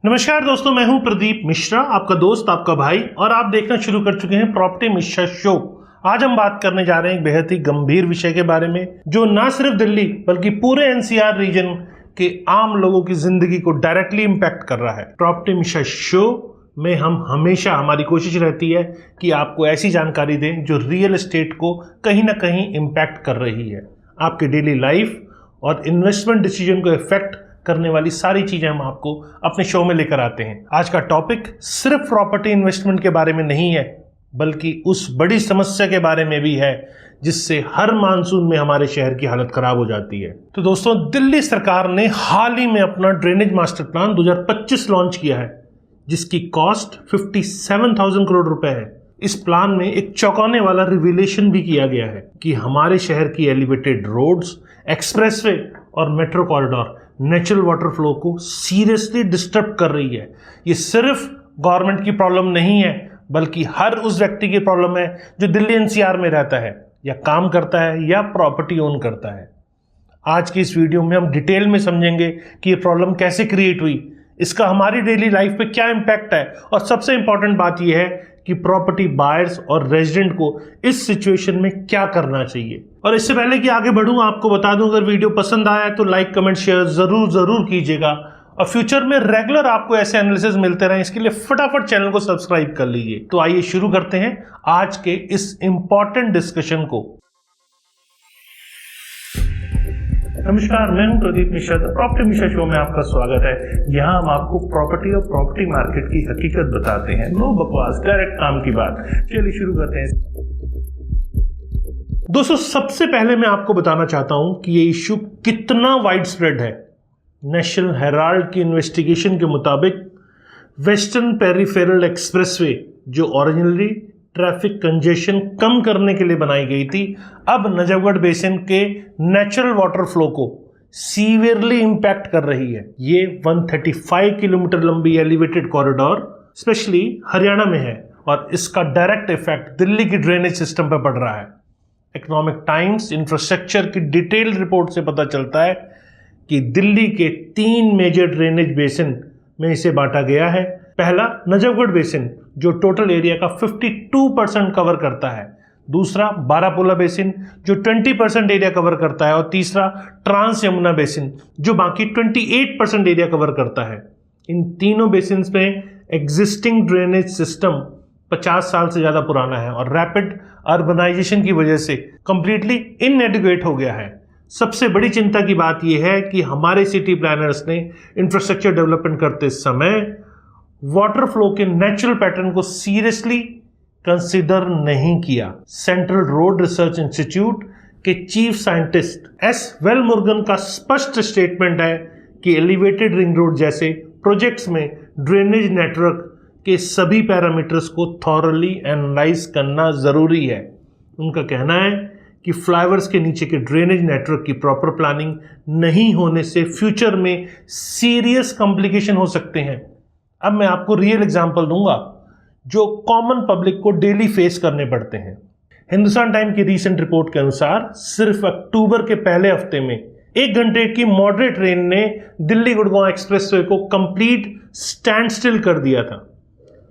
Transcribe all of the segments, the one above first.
नमस्कार दोस्तों, मैं हूं प्रदीप मिश्रा, आपका दोस्त, आपका भाई, और आप देखना शुरू कर चुके हैं प्रॉपर्टी मिश्रा शो। आज हम बात करने जा रहे हैं एक बेहद ही गंभीर विषय के बारे में जो ना सिर्फ दिल्ली बल्कि पूरे एनसीआर रीजन के आम लोगों की जिंदगी को डायरेक्टली इंपैक्ट कर रहा है। प्रॉपर्टी मिश्रा शो में हम हमेशा, हमारी कोशिश रहती है कि आपको ऐसी जानकारी दें जो रियल एस्टेट को कहीं ना कहीं इम्पैक्ट कर रही है। आपके डेली लाइफ और इन्वेस्टमेंट डिसीजन को इफेक्ट करने वाली सारी चीजें हम आपको अपने शो में लेकर आते हैं। आज का टॉपिक सिर्फ प्रॉपर्टी इन्वेस्टमेंट के बारे में नहीं है, बल्कि उस बड़ी समस्या के बारे में भी है जिससे हर मानसून में हमारे शहर की हालत खराब हो जाती है। तो दोस्तों, दिल्ली सरकार ने हाल ही में अपना ड्रेनेज मास्टर प्लान 2025 लॉन्च किया है, जिसकी कॉस्ट 57,000 करोड़ रुपए है। इस प्लान में एक चौंकाने वाला रिवीलेशन भी किया गया है कि हमारे शहर की एलिवेटेड रोड्स, एक्सप्रेसवे और metro corridor natural water flow को सीरियसली डिस्टर्ब कर रही है। ये सिर्फ गवर्नमेंट की प्रॉब्लम नहीं है, बल्कि हर उस व्यक्ति की प्रॉब्लम है जो दिल्ली एनसीआर में रहता है या काम करता है या प्रॉपर्टी ओन करता है। आज की इस वीडियो में हम डिटेल में समझेंगे कि ये प्रॉब्लम कैसे क्रिएट हुई, इसका हमारी डेली लाइफ पे क्या इम्पैक्ट है, और सबसे इंपॉर्टेंट बात यह है कि प्रॉपर्टी बायर्स और रेजिडेंट को इस सिचुएशन में क्या करना चाहिए। और इससे पहले कि आगे बढ़ूं, आपको बता दूं, अगर वीडियो पसंद आया तो लाइक, कमेंट, शेयर जरूर कीजिएगा, और फ्यूचर में रेगुलर आपको ऐसे एनालिसिस मिलते रहें, इसके लिए फटाफट चैनल को सब्सक्राइब कर लीजिए। तो आइए शुरू करते हैं आज के इस इंपॉर्टेंट डिस्कशन को। नमस्कार, मैं हूं प्रदीप मिश्रा। प्रॉपर्टी मिश्रा शो में आपका स्वागत है। यहां हम आपको प्रॉपर्टी और प्रॉपर्टी मार्केट की हकीकत बताते हैं। नो बकवास, डायरेक्ट काम की बात। चलिए शुरू करते हैं। दोस्तों, सबसे पहले मैं आपको बताना चाहता हूं कि ये इश्यू कितना वाइड स्प्रेड है। नेशनल हेराल्ड की इन्वेस्टिगेशन के मुताबिक वेस्टर्न पेरिफेरल एक्सप्रेसवे, जो ओरिजिनली ट्रैफिक कंजेशन कम करने के लिए बनाई गई थी, अब नजफगढ़ बेसिन के नेचुरल वाटर फ्लो को सीवियरली इंपैक्ट कर रही है। ये 135 किलोमीटर लंबी एलिवेटेड कॉरिडोर स्पेशली हरियाणा में है, और इसका डायरेक्ट इफेक्ट दिल्ली की ड्रेनेज सिस्टम पर पड़ रहा है। इकोनॉमिक टाइम्स इंफ्रास्ट्रक्चर की डिटेल्ड रिपोर्ट से पता चलता है कि दिल्ली के 3 मेजर ड्रेनेज बेसिन में इसे बांटा गया है। पहला नजफगढ़ बेसिन, जो टोटल एरिया का 52% कवर करता है। दूसरा बारापुला बेसिन, जो 20% एरिया कवर करता है। और तीसरा ट्रांस यमुना बेसिन, जो बाकी 28% एरिया कवर करता है। इन तीनों बेसिन्स में एग्जिस्टिंग ड्रेनेज सिस्टम 50 साल से ज़्यादा पुराना है और रैपिड अर्बनाइजेशन की वजह से कंप्लीटली इनएडिक्वेट हो गया है। सबसे बड़ी चिंता की बात यह है कि हमारे सिटी प्लानर्स ने इंफ्रास्ट्रक्चर डेवलपमेंट करते समय वाटर फ्लो के नेचुरल पैटर्न को सीरियसली कंसीडर नहीं किया। सेंट्रल रोड रिसर्च इंस्टीट्यूट के चीफ साइंटिस्ट एस वेलमुर्गन का स्पष्ट स्टेटमेंट है कि एलिवेटेड रिंग रोड जैसे प्रोजेक्ट्स में ड्रेनेज नेटवर्क के सभी पैरामीटर्स को थॉरली एनालाइज करना जरूरी है। उनका कहना है कि फ्लाईओवर्स के नीचे के ड्रेनेज नेटवर्क की प्रॉपर प्लानिंग नहीं होने से फ्यूचर में सीरियस कॉम्प्लिकेशन हो सकते हैं। अब मैं आपको रियल एग्जांपल दूंगा जो कॉमन पब्लिक को डेली फेस करने पड़ते हैं। हिंदुस्तान टाइम की रीसेंट रिपोर्ट के अनुसार सिर्फ अक्टूबर के पहले हफ्ते में 1 घंटे की मॉडरेट ट्रेन ने दिल्ली गुड़गांव एक्सप्रेसवे को कंप्लीट स्टैंड स्टिल कर दिया था।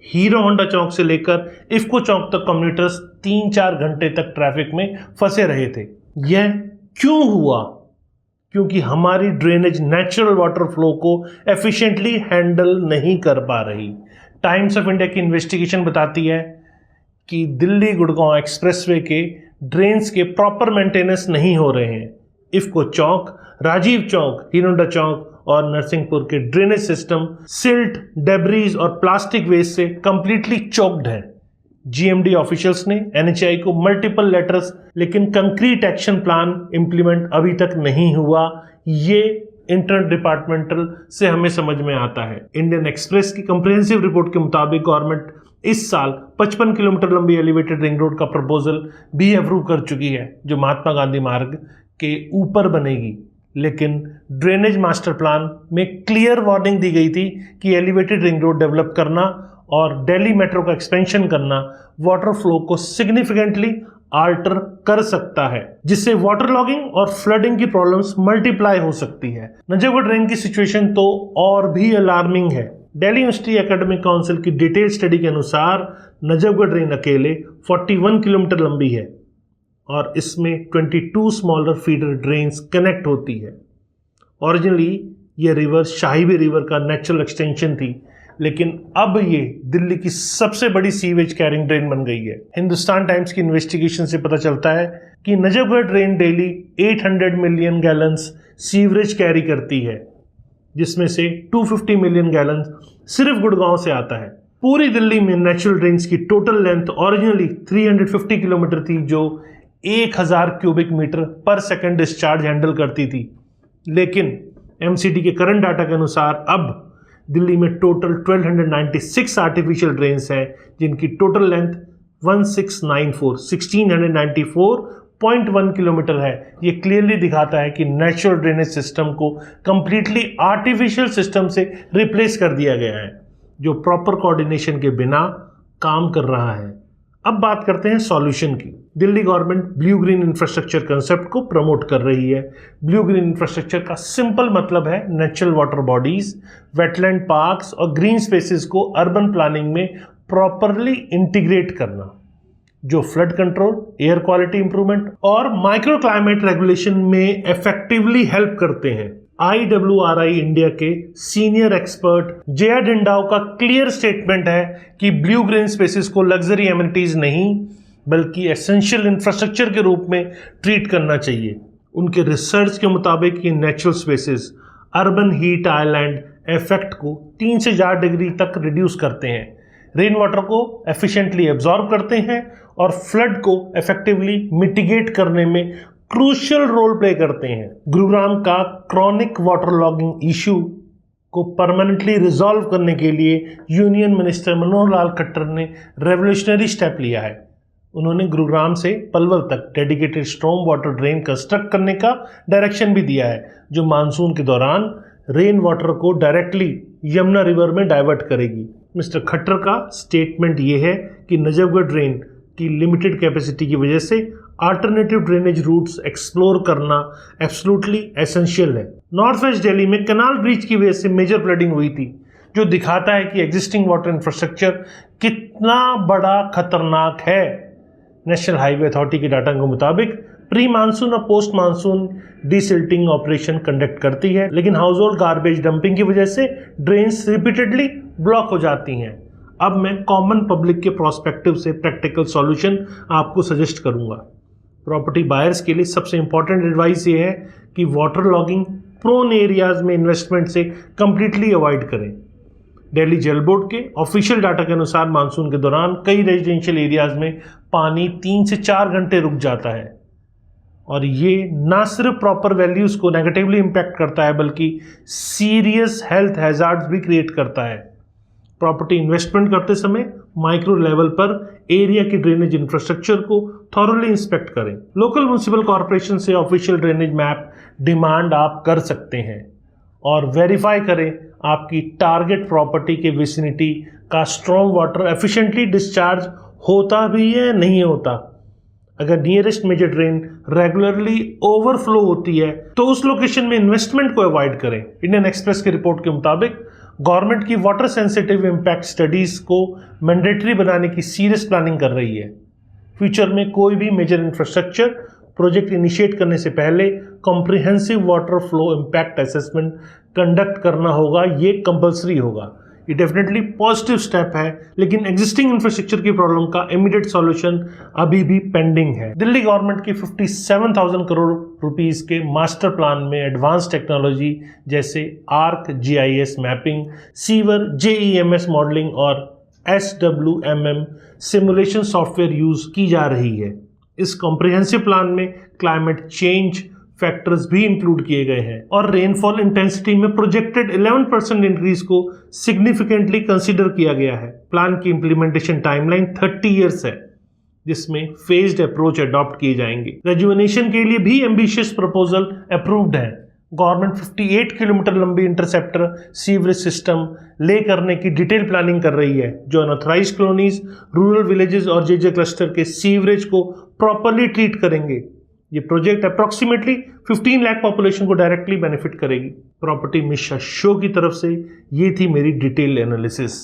हीरो होंडा चौक से लेकर इफ्को चौक तक कम्यूटर्स 3-4 घंटे तक ट्रैफिक में फंसे रहे थे। यह क्यों हुआ? क्योंकि हमारी ड्रेनेज नेचुरल वाटर फ्लो को एफिशिएंटली हैंडल नहीं कर पा रही। टाइम्स ऑफ इंडिया की इन्वेस्टिगेशन बताती है कि दिल्ली गुड़गांव एक्सप्रेसवे के ड्रेन्स के प्रॉपर मेंटेनेंस नहीं हो रहे हैं। इफ्को चौक, राजीव चौक, हीरोंडा चौक और नरसिंहपुर के ड्रेनेज सिस्टम सिल्ट, डेब्रीज और प्लास्टिक वेस्ट से कंप्लीटली चोक्ड है। जीएमडी ऑफिशियल्स ने एनएचएआई को मल्टीपल लेटर्स, लेकिन कंक्रीट एक्शन प्लान इंप्लीमेंट अभी तक नहीं हुआ। ये इंटर डिपार्टमेंटल से हमें समझ में आता है। इंडियन एक्सप्रेस की कंप्रिहेंसिव रिपोर्ट के मुताबिक गवर्नमेंट इस साल 55 किलोमीटर लंबी एलिवेटेड रिंग रोड का प्रपोजल भी अप्रूव कर चुकी है, जो महात्मा गांधी मार्ग के ऊपर बनेगी। लेकिन ड्रेनेज मास्टर प्लान में क्लियर वार्निंग दी गई थी कि एलिवेटेड रिंग रोड डेवलप करना और दिल्ली मेट्रो का एक्सपेंशन करना वाटर फ्लो को सिग्निफिकेंटली आल्टर कर सकता है, जिससे वाटर लॉगिंग और फ्लडिंग की प्रॉब्लम्स मल्टीप्लाई हो सकती है। नजफगढ़ ड्रेन की सिचुएशन तो और भी अलार्मिंग है। दिल्ली यूनिवर्सिटी एकेडमिक काउंसिल की डिटेल स्टडी के अनुसार नजफगढ़ ड्रेन अकेले 41 किलोमीटर लंबी है और इसमें 22 स्मॉलर फीडर ड्रेन्स कनेक्ट होती है। ओरिजिनली ये रिवर शाहीबी रिवर का नेचुरल एक्सटेंशन थी, लेकिन अब ये दिल्ली की सबसे बड़ी सीवेज कैरिंग ड्रेन बन गई है। हिंदुस्तान टाइम्स की इन्वेस्टिगेशन से पता चलता है कि Najafgarh drain daily 800 million gallons sewerage carry करती है, जिसमें से 250 मिलियन गैलन सिर्फ गुड़गांव से आता है। पूरी दिल्ली में नेचुरल ड्रेन्स की टोटल लेंथ ओरिजिनली 350 किलोमीटर थी, जो 1000 क्यूबिक मीटर पर सेकंड डिस्चार्ज हैंडल करती थी, लेकिन एमसीडी के करंट डाटा के अनुसार अब दिल्ली में टोटल 1296 आर्टिफिशियल ड्रेन्स हैं, जिनकी टोटल लेंथ 1694 किलोमीटर है। ये क्लियरली दिखाता है कि नेचुरल ड्रेनेज सिस्टम को कंप्लीटली आर्टिफिशियल सिस्टम से रिप्लेस कर दिया गया है, जो प्रॉपर कोऑर्डिनेशन के बिना काम कर रहा है। अब बात करते हैं सॉल्यूशन की। Delhi government blue green infrastructure concept को प्रमोट कर रही है। ब्लू ग्रीन इंफ्रास्ट्रक्चर का सिंपल मतलब है natural water bodies, wetland parks और ग्रीन स्पेसेस को अर्बन प्लानिंग में प्रॉपरली इंटीग्रेट करना, जो flood control, air quality improvement और माइक्रो क्लाइमेट रेगुलेशन में इफेक्टिवली हेल्प करते हैं। IWRI इंडिया के सीनियर एक्सपर्ट जया डिंडाओ का क्लियर स्टेटमेंट है कि ब्लू ग्रीन स्पेसेस को लग्जरी एमिनिटीज नहीं बल्कि एसेंशियल इंफ्रास्ट्रक्चर के रूप में ट्रीट करना चाहिए। उनके रिसर्च के मुताबिक ये natural spaces urban heat island effect को 3 से 4 डिग्री तक रिड्यूस करते हैं, रेन वाटर को एफिशिएंटली एब्जॉर्ब करते हैं और फ्लड को इफेक्टिवली मिटिगेट करने में क्रूशियल रोल प्ले करते हैं। गुरुग्राम का क्रॉनिक वाटर लॉगिंग इशू को परमानेंटली रिजॉल्व करने के लिए यूनियन मिनिस्टर मनोहर लाल खट्टर ने रेवोल्यूशनरी स्टेप लिया है। उन्होंने गुरुग्राम से पलवल तक dedicated storm water drain construct करने का डायरेक्शन भी दिया है, जो मानसून के दौरान रेन वाटर को डायरेक्टली यमुना रिवर में डाइवर्ट करेगी। मिस्टर खट्टर का स्टेटमेंट ये है कि नजफगढ़ ड्रेन की लिमिटेड कैपेसिटी की वजह से अल्टरनेटिव ड्रेनेज रूट्स एक्सप्लोर करना एब्सोल्युटली एसेंशियल है। नॉर्थ वेस्ट दिल्ली में कैनाल ब्रीच की वजह से मेजर फ्लडिंग हुई थी, जो दिखाता है कि एग्जिस्टिंग वाटर इंफ्रास्ट्रक्चर कितना बड़ा खतरनाक है। नेशनल हाईवे अथॉरिटी के डाटा के मुताबिक प्री मानसून और post monsoon desilting operation conduct करती है, लेकिन हाउस होल्ड गार्बेज डंपिंग की वजह से ड्रेन्स रिपीटेडली ब्लॉक हो जाती हैं। अब मैं कॉमन पब्लिक के प्रोस्पेक्टिव से प्रैक्टिकल सॉल्यूशन आपको सजेस्ट करूंगा। प्रॉपर्टी बायर्स के लिए सबसे इंपॉर्टेंट एडवाइस ये है कि वाटर लॉगिंग प्रोन एरियाज में इन्वेस्टमेंट से कंप्लीटली अवॉइड करें। दिल्ली जल बोर्ड के ऑफिशियल डाटा के अनुसार मानसून के दौरान कई रेजिडेंशियल एरियाज में पानी 3 से 4 घंटे रुक जाता है और ये ना सिर्फ प्रॉपर वैल्यूज को नेगेटिवली इम्पैक्ट करता है बल्कि सीरियस हेल्थ हैजार्ड्स भी क्रिएट करता है। प्रॉपर्टी इन्वेस्टमेंट करते समय माइक्रो लेवल पर एरिया की ड्रेनेज इंफ्रास्ट्रक्चर को थॉरोली इंस्पेक्ट करें। लोकल म्युनिसिपल कॉर्पोरेशन से ऑफिशियल ड्रेनेज मैप डिमांड आप कर सकते हैं और वेरीफाई करें आपकी टारगेट प्रॉपर्टी के विसिनिटी का स्ट्रॉन्ग वाटर एफिशिएंटली डिस्चार्ज होता भी है नहीं होता। अगर nearest major drain regularly overflow होती है तो उस लोकेशन में इन्वेस्टमेंट को अवॉइड करें। इंडियन एक्सप्रेस की रिपोर्ट के मुताबिक गवर्नमेंट की वाटर सेंसिटिव इम्पैक्ट स्टडीज को मैंडेटरी बनाने की सीरियस प्लानिंग कर रही है। फ्यूचर में कोई भी मेजर इंफ्रास्ट्रक्चर प्रोजेक्ट इनिशिएट करने से पहले comprehensive water flow impact assessment conduct करना होगा, ये कंपल्सरी होगा। ये डेफिनेटली पॉजिटिव स्टेप है, लेकिन एग्जिस्टिंग इंफ्रास्ट्रक्चर की प्रॉब्लम का इमीडिएट सॉल्यूशन अभी भी पेंडिंग है। दिल्ली गवर्नमेंट की 57,000 करोड़ रुपीस के मास्टर प्लान में एडवांस टेक्नोलॉजी जैसे arc GIS mapping, sewer JEMS modelling और SWMM सिमुलेशन सॉफ्टवेयर यूज की जा रही है। इस कॉम्प्रिहेंसिव प्लान में क्लाइमेट चेंज फैक्टर्स भी इंक्लूड किए गए हैं और रेनफॉल इंटेंसिटी में प्रोजेक्टेड 11% इंक्रीज को सिग्निफिकेंटली कंसीडर किया गया है। प्लान की इंप्लीमेंटेशन टाइमलाइन 30 इयर्स है, जिसमें फेज्ड अप्रोच अडॉप्ट किए जाएंगे। रेजुवेनेशन के लिए भी एम्बिशियस प्रपोजल अप्रूव्ड है। गवर्नमेंट 58 किलोमीटर लंबी इंटरसेप्टर सीवरेज सिस्टम ले करने की डिटेल प्लानिंग कर रही है, जो अनऑथराइज्ड कॉलोनीज, रूरल विलेजेस और JJ क्लस्टर के सीवरेज को प्रॉपरली ट्रीट करेंगे। ये प्रोजेक्ट अप्रॉक्सीमेटली 15 लाख पॉपुलेशन को डायरेक्टली बेनिफिट करेगी। प्रॉपर्टी मिशा शो की तरफ से ये थी मेरी डिटेल एनालिसिस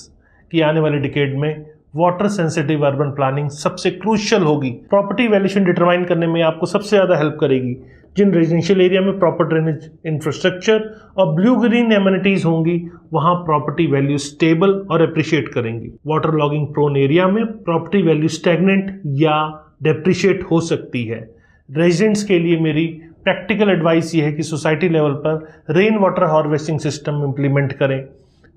कि आने वाले डिकेड में वाटर सेंसिटिव अर्बन प्लानिंग सबसे क्रूशियल होगी। प्रॉपर्टी वैल्यूएशन डिटरमाइन करने में आपको सबसे ज़्यादा हेल्प करेगी। जिन रेजिडेंशियल एरिया में प्रॉपर ड्रेनेज इंफ्रास्ट्रक्चर और ब्लू ग्रीन एमिनिटीज होंगी वहां प्रॉपर्टी वैल्यू स्टेबल और अप्रिशिएट करेंगी। वाटर लॉगिंग प्रोन एरिया में प्रॉपर्टी वैल्यू स्टैग्नेंट या डेप्रिशिएट हो सकती है। रेजिडेंट्स के लिए मेरी प्रैक्टिकल एडवाइस ये है कि सोसाइटी लेवल पर rain water harvesting system implement करें।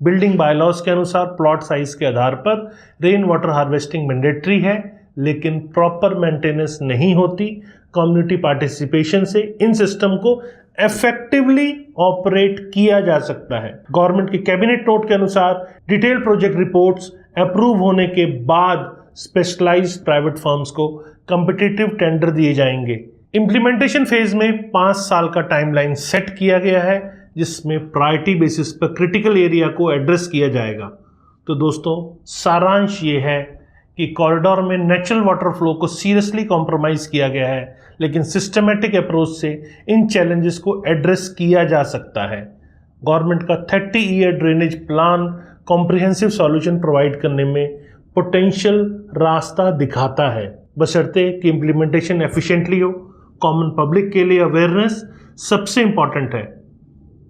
बिल्डिंग बायलॉज के अनुसार प्लॉट साइज के आधार पर रेन वाटर हार्वेस्टिंग मैंडेटरी है, लेकिन प्रॉपर मेंटेनेंस नहीं होती। कम्युनिटी पार्टिसिपेशन से इन सिस्टम को इफेक्टिवली ऑपरेट किया जा सकता है। गवर्नमेंट के कैबिनेट नोट के अनुसार डिटेल प्रोजेक्ट रिपोर्ट्स अप्रूव होने के बाद स्पेशलाइज्ड प्राइवेट फर्म्स को कॉम्पिटिटिव टेंडर दिए जाएंगे। इंप्लीमेंटेशन फेज में 5 साल का टाइमलाइन सेट किया गया है, जिसमें प्रायोरिटी बेसिस पर क्रिटिकल एरिया को एड्रेस किया जाएगा। तो दोस्तों, सारांश ये है कि कॉरिडोर में नेचुरल वाटर फ्लो को सीरियसली कॉम्प्रोमाइज किया गया है, लेकिन सिस्टमेटिक अप्रोच से इन चैलेंजेस को एड्रेस किया जा सकता है। गवर्नमेंट का 30 year drainage plan comprehensive solution provide करने में पोटेंशियल रास्ता दिखाता है, बशर्ते कि इम्प्लीमेंटेशन एफिशिएंटली हो। कॉमन पब्लिक के लिए अवेयरनेस सबसे इंपॉर्टेंट है।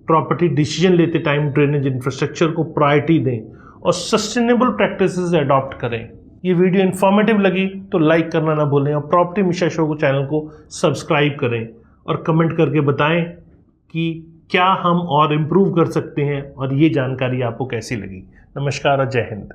प्रॉपर्टी डिसीजन लेते टाइम ड्रेनेज इंफ्रास्ट्रक्चर को प्रायोरिटी दें और सस्टेनेबल प्रैक्टिसेस अडॉप्ट करें। ये वीडियो इन्फॉर्मेटिव लगी तो लाइक करना ना भूलें और प्रॉपर्टी मिशा शो को चैनल को सब्सक्राइब करें और कमेंट करके बताएं कि क्या हम और इम्प्रूव कर सकते हैं और ये जानकारी आपको कैसी लगी। नमस्कार और जय हिंद।